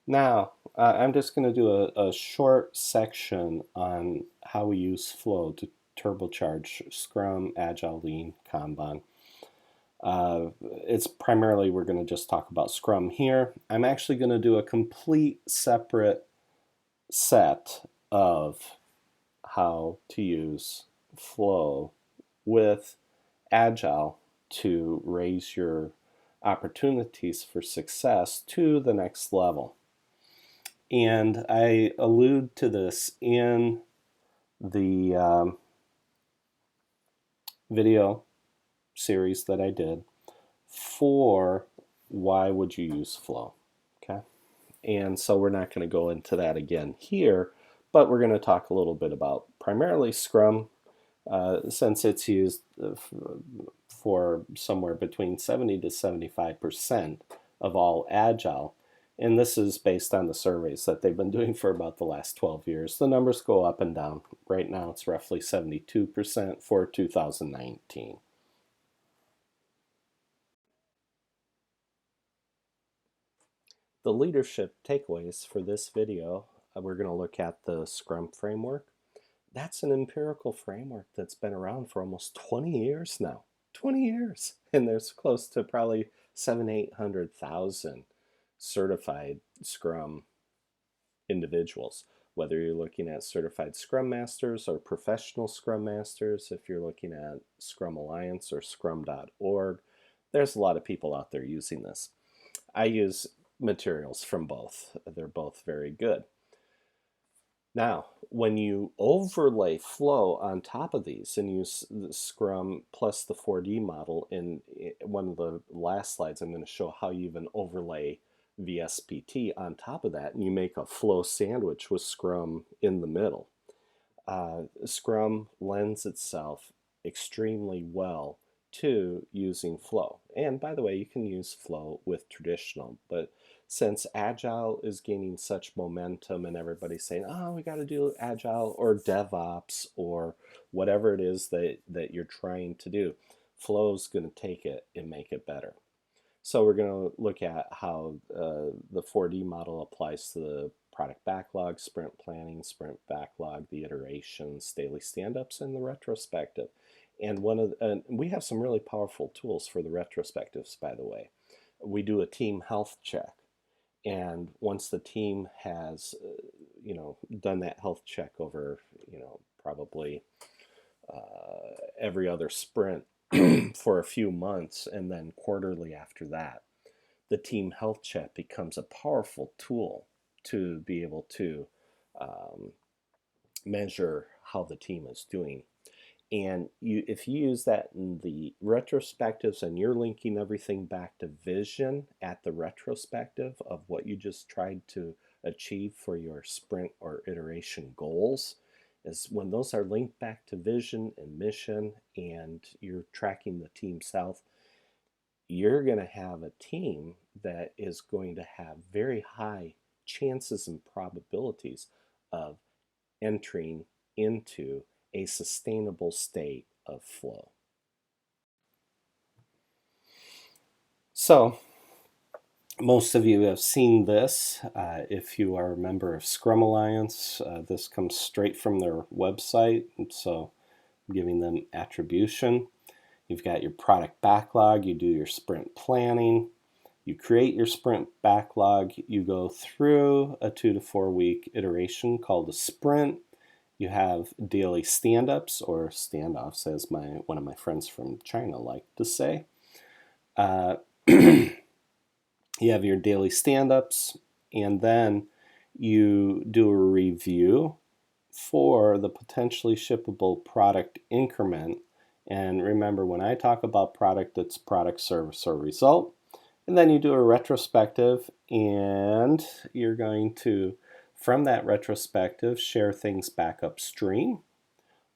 Now, I'm just going to do a short section on how we use flow to turbocharge Scrum, Agile, Lean, Kanban. It's primarily, we're going to just talk about Scrum here. I'm actually going to do a complete separate set of how to use flow with Agile to raise your opportunities for success to the next level. And I allude to this in the video series that I did for why would you use flow, okay? And so we're not going to go into that again here, but we're going to talk a little bit about primarily Scrum, since it's used for somewhere between 70 to 75% of all Agile. And this is based on the surveys that they've been doing for about the last 12 years. The numbers go up and down. Right now it's roughly 72% for 2019. The leadership takeaways for this video, we're going to look at the Scrum framework. That's an empirical framework that's been around for almost 20 years now. 20 years. And there's close to probably 800,000 certified Scrum individuals. Whether you're looking at certified Scrum Masters or professional Scrum Masters, if you're looking at Scrum Alliance or scrum.org, there's a lot of people out there using this. I use materials from both. They're both very good. Now, when you overlay flow on top of these and use the Scrum plus the 4D model, in one of the last slides, I'm going to show how you even overlay VSPT on top of that, and you make a flow sandwich with Scrum in the middle. Scrum lends itself extremely well to using flow. And by the way, you can use flow with traditional, but since Agile is gaining such momentum and everybody's saying, oh, we got to do Agile or DevOps or whatever it is that you're trying to do, flow is going to take it and make it better. So we're going to look at how the 4D model applies to the product backlog, sprint planning, sprint backlog, the iterations, daily stand-ups, and the retrospective. And we have some really powerful tools for the retrospectives, by the way. We do a team health check. And once the team has, done that health check over, probably every other sprint for a few months and then quarterly after that, the team health check becomes a powerful tool to be able to measure how the team is doing. And if you use that in the retrospectives and you're linking everything back to vision at the retrospective of what you just tried to achieve for your sprint or iteration goals, is when those are linked back to vision and mission and you're tracking the team's health, you're going to have a team that is going to have very high chances and probabilities of entering into a sustainable state of flow. So, most of you have seen this. If you are a member of Scrum Alliance, this comes straight from their website, so I'm giving them attribution. You've got your product backlog, you do your sprint planning, you create your sprint backlog, you go through a 2 to 4 week iteration called a sprint. You have daily stand-ups or standoffs, as one of my friends from China like to say. You have your daily stand-ups, and then you do a review for the potentially shippable product increment. And remember, when I talk about product, it's product, service, or result. And then you do a retrospective, and you're going to, from that retrospective, share things back upstream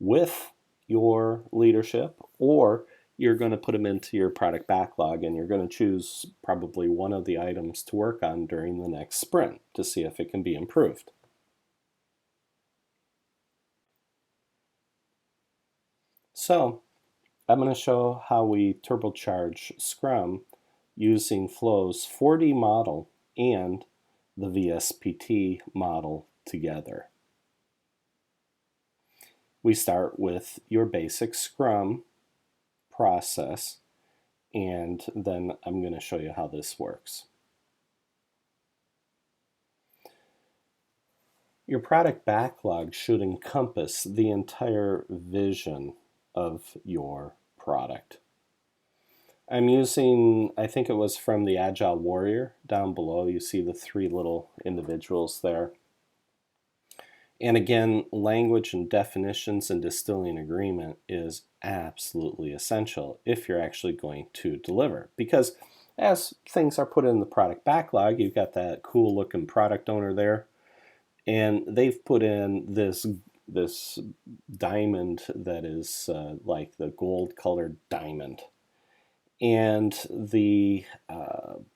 with your leadership, or you're going to put them into your product backlog and you're going to choose probably one of the items to work on during the next sprint to see if it can be improved. So I'm going to show how we turbocharge Scrum using Flow's 4D model and the VSPT model together. We start with your basic Scrum process, and then I'm going to show you how this works. Your product backlog should encompass the entire vision of your product. I'm using, I think it was from the Agile Warrior down below. You see the three little individuals there. And again, language and definitions and distilling agreement is absolutely essential if you're actually going to deliver. Because as things are put in the product backlog, you've got that cool looking product owner there, and they've put in this diamond that is like the gold colored diamond. And the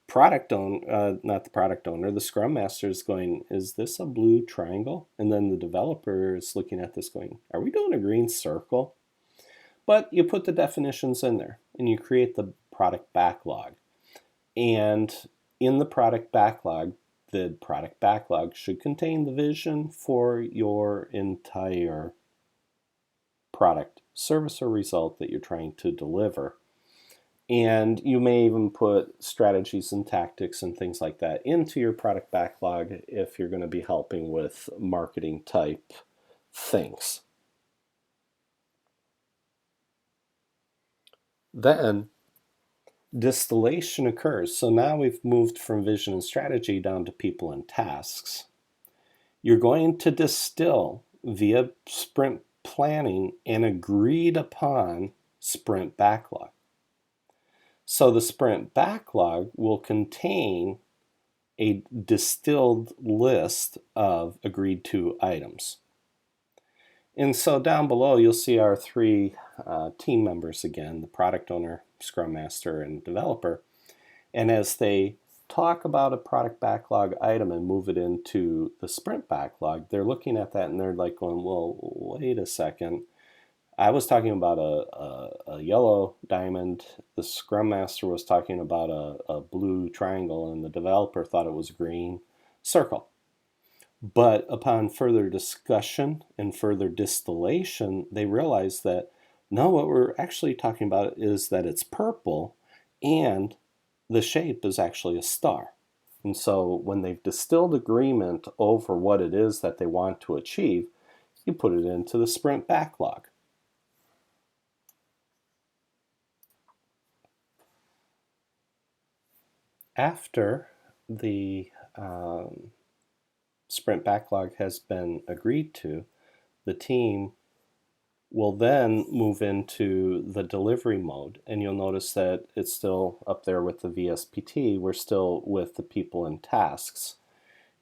product owner, not the product owner, the Scrum Master is going, is this a blue triangle? And then the developer is looking at this going, are we doing a green circle? But you put the definitions in there and you create the product backlog. And in the product backlog should contain the vision for your entire product, service, or result that you're trying to deliver. And you may even put strategies and tactics and things like that into your product backlog if you're going to be helping with marketing type things. Then distillation occurs. So now we've moved from vision and strategy down to people and tasks. You're going to distill via sprint planning an agreed upon sprint backlog. So the sprint backlog will contain a distilled list of agreed to items. And so down below you'll see our three team members again, the product owner, Scrum Master, and developer. And as they talk about a product backlog item and move it into the sprint backlog, they're looking at that and they're like going, well, wait a second. I was talking about a yellow diamond, the Scrum Master was talking about a blue triangle, and the developer thought it was a green circle. But upon further discussion and further distillation, they realized that no, what we're actually talking about is that it's purple and the shape is actually a star. And so when they've distilled agreement over what it is that they want to achieve, you put it into the sprint backlog. After the sprint backlog has been agreed to, the team will then move into the delivery mode, and you'll notice that it's still up there with the VSPT. We're still with the people and tasks.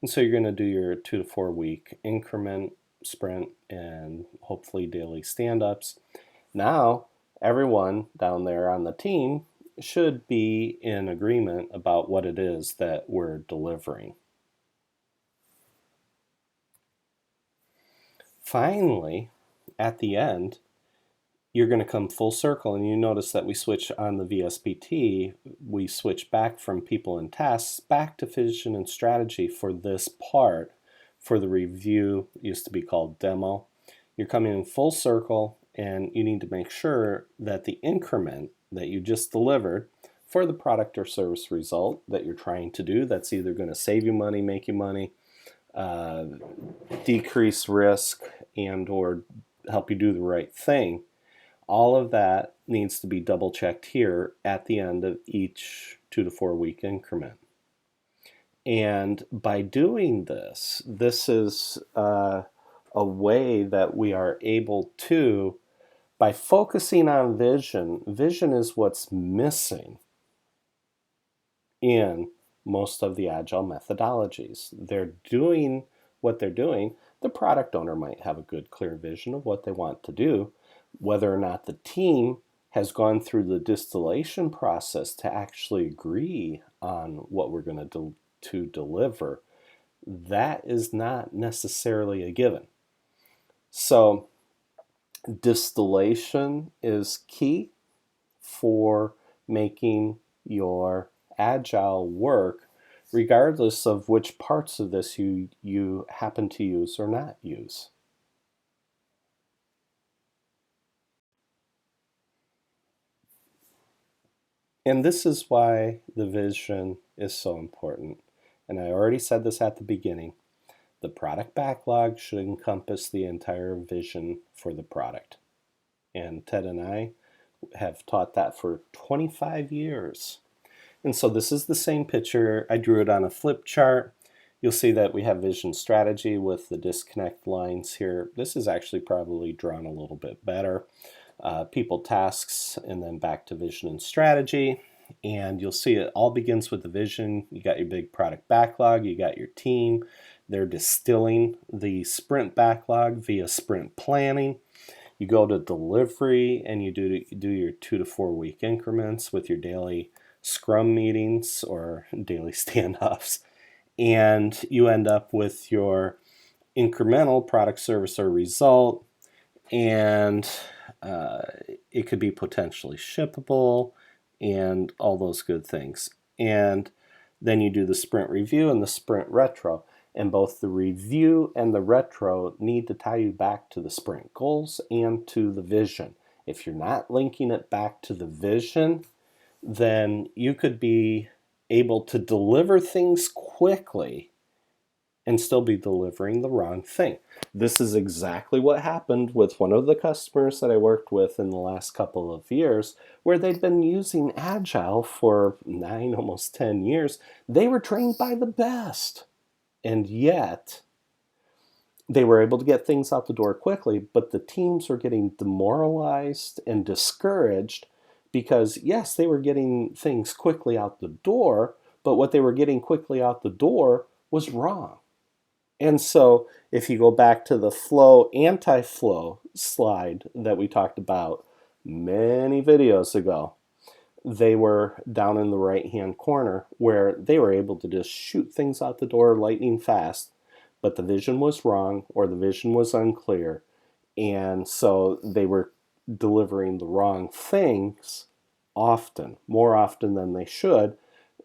And so you're going to do your 2 to 4 week increment sprint and hopefully daily stand-ups. Now everyone down there on the team should be in agreement about what it is that we're delivering. Finally, at the end, you're going to come full circle, and you notice that we switch on the VSPT, we switch back from people and tasks back to vision and strategy for this part. For the review, it used to be called demo. You're coming in full circle, and you need to make sure that the increment that you just delivered for the product or service result that you're trying to do, that's either going to save you money, make you money, decrease risk, and or help you do the right thing, all of that needs to be double checked here at the end of each 2 to 4 week increment. And by doing this, this is a way that we are able to, by focusing on vision, vision is what's missing in most of the Agile methodologies. They're doing what they're doing. The product owner might have a good, clear vision of what they want to do. Whether or not the team has gone through the distillation process to actually agree on what we're going to deliver, that is not necessarily a given. So distillation is key for making your Agile work regardless of which parts of this you happen to use or not use. And this is why the vision is so important. And I already said this at the beginning. The product backlog should encompass the entire vision for the product. And Ted and I have taught that for 25 years. And so this is the same picture. I drew it on a flip chart. You'll see that we have vision strategy with the disconnect lines here. This is actually probably drawn a little bit better. People, tasks, and then back to vision and strategy. And you'll see it all begins with the vision. You got your big product backlog, you got your team. They're distilling the sprint backlog via sprint planning. You go to delivery and you do your 2 to 4 week increments with your daily Scrum meetings or daily standoffs. And you end up with your incremental product, service, or result. And it could be potentially shippable and all those good things. And then you do the sprint review and the sprint retro. And both the review and the retro need to tie you back to the sprint goals and to the vision. If you're not linking it back to the vision, then you could be able to deliver things quickly and still be delivering the wrong thing. This is exactly what happened with one of the customers that I worked with in the last couple of years, where they'd been using Agile for 9, almost 10 years. They were trained by the best. And yet, they were able to get things out the door quickly, but the teams were getting demoralized and discouraged because, yes, they were getting things quickly out the door, but what they were getting quickly out the door was wrong. And so if you go back to the flow, anti-flow slide that we talked about many videos ago, they were down in the right-hand corner where they were able to just shoot things out the door lightning fast, but the vision was wrong or the vision was unclear. And so they were delivering the wrong things often, more often than they should.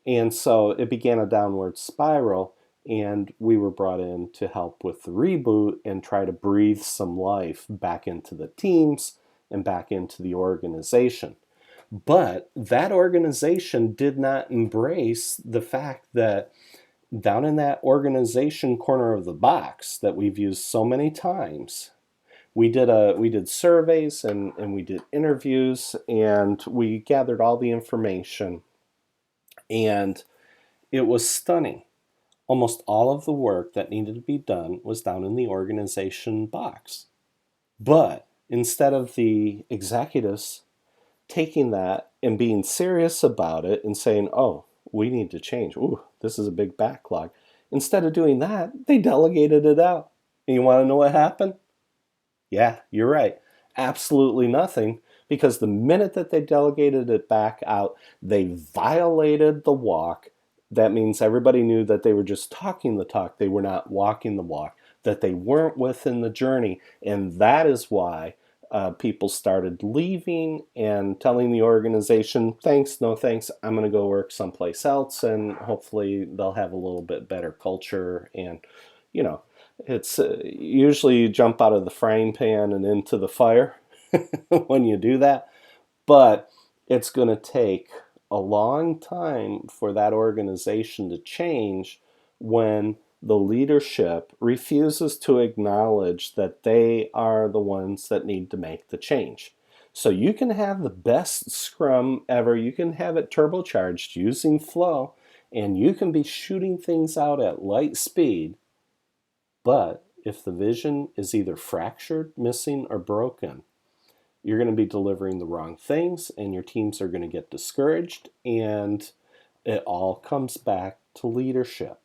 And so it began a downward spiral, and we were brought in to help with the reboot and try to breathe some life back into the teams and back into the organization. But that organization did not embrace the fact that down in that organization corner of the box that we've used so many times, we did surveys and we did interviews and we gathered all the information, and it was stunning. Almost all of the work that needed to be done was down in the organization box. But instead of the executives taking that and being serious about it and saying, oh, we need to change. Ooh, this is a big backlog. Instead of doing that, they delegated it out. And you want to know what happened? Yeah, you're right. Absolutely nothing, because the minute that they delegated it back out, they violated the walk. That means everybody knew that they were just talking the talk. They were not walking the walk, that they weren't within the journey. And that is why people started leaving and telling the organization, thanks, no thanks, I'm going to go work someplace else, and hopefully they'll have a little bit better culture. And, you know, it's usually you jump out of the frying pan and into the fire when you do that. But it's going to take a long time for that organization to change when the leadership refuses to acknowledge that they are the ones that need to make the change. So you can have the best Scrum ever, you can have it turbocharged using flow, and you can be shooting things out at light speed, but if the vision is either fractured, missing, or broken, you're going to be delivering the wrong things and your teams are going to get discouraged, and it all comes back to leadership.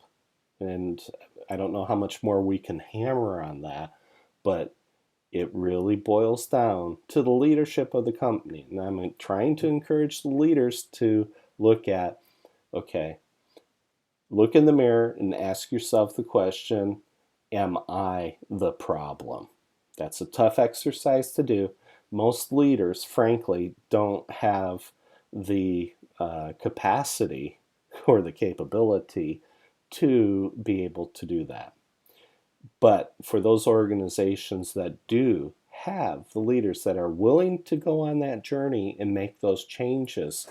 And I don't know how much more we can hammer on that, but it really boils down to the leadership of the company. And I'm trying to encourage the leaders to look at, okay, look in the mirror and ask yourself the question, am I the problem? That's a tough exercise to do. Most leaders, frankly, don't have the capacity or the capability to be able to do that. But for those organizations that do have the leaders that are willing to go on that journey and make those changes,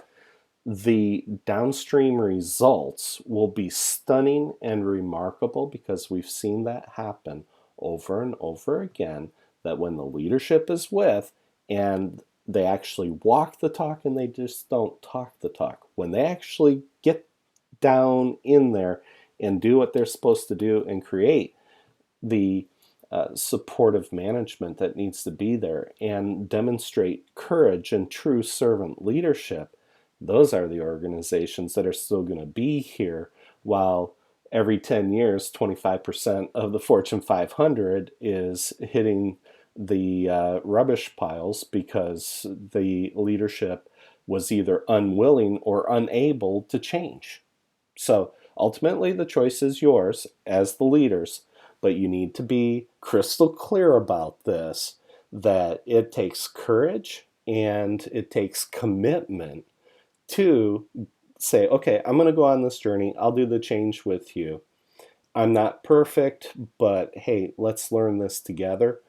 the downstream results will be stunning and remarkable, because we've seen that happen over and over again, that when the leadership is with and they actually walk the talk and they just don't talk the talk, when they actually get down in there and do what they're supposed to do and create the supportive management that needs to be there and demonstrate courage and true servant leadership, those are the organizations that are still going to be here, while every 10 years, 25% of the Fortune 500 is hitting the rubbish piles because the leadership was either unwilling or unable to change. So ultimately, the choice is yours as the leaders, but you need to be crystal clear about this, that it takes courage and it takes commitment to say, okay, I'm going to go on this journey. I'll do the change with you. I'm not perfect, but hey, let's learn this together.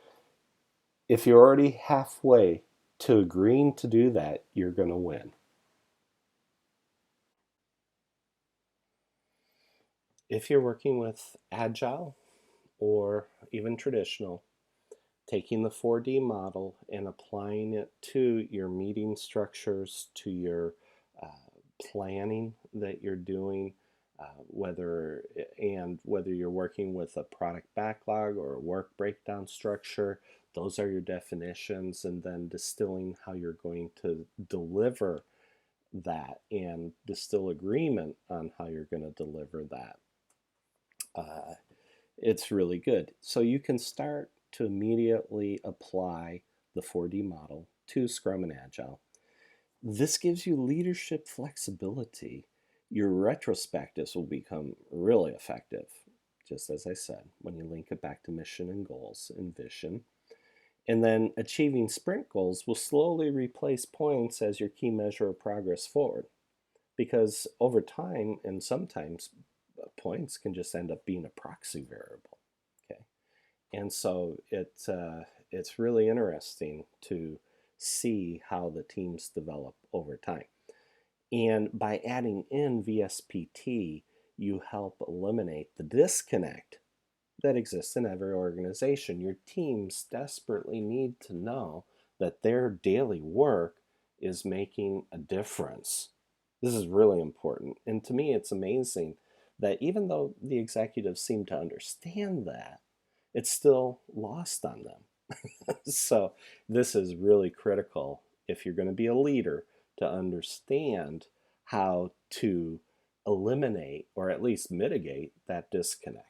If you're already halfway to agreeing to do that, you're going to win. If you're working with Agile or even traditional, taking the 4D model and applying it to your meeting structures, to your planning that you're doing, whether you're working with a product backlog or a work breakdown structure, those are your definitions, and then distilling how you're going to deliver that and distill agreement on how you're going to deliver that. It's really good. So you can start to immediately apply the 4D model to Scrum and Agile. This gives you leadership flexibility. Your retrospectives will become really effective, just as I said, when you link it back to mission and goals and vision. And then achieving sprint goals will slowly replace points as your key measure of progress forward. Because over time, and sometimes points can just end up being a proxy variable. Okay, and so it's really interesting to see how the teams develop over time. And by adding in VSPT, you help eliminate the disconnect that exists in every organization. Your teams desperately need to know that their daily work is making a difference. This is really important. And to me, it's amazing that even though the executives seem to understand that, it's still lost on them. So this is really critical if you're going to be a leader, to understand how to eliminate or at least mitigate that disconnect.